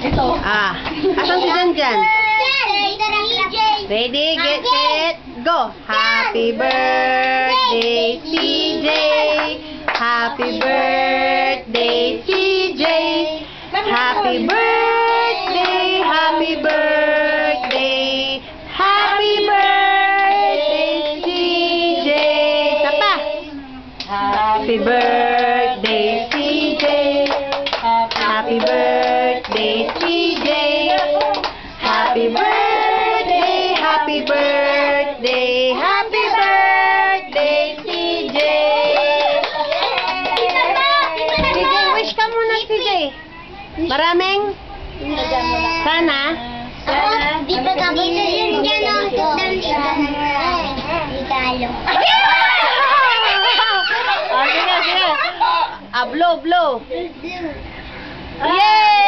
Ito. Asan si Jan? Ready, get set, go! Happy birthday, CJ! Happy birthday, CJ! Happy birthday, happy birthday, happy birthday, CJ! Tapa! Happy birthday, CJ! Happy birthday, CJ! Happy birthday, happy birthday, happy birthday, CJ! CJ, wish ka muna, CJ. Maraming? Sana? Di ba tapos yun dyan ang Italo. Sige. Blow. Yay!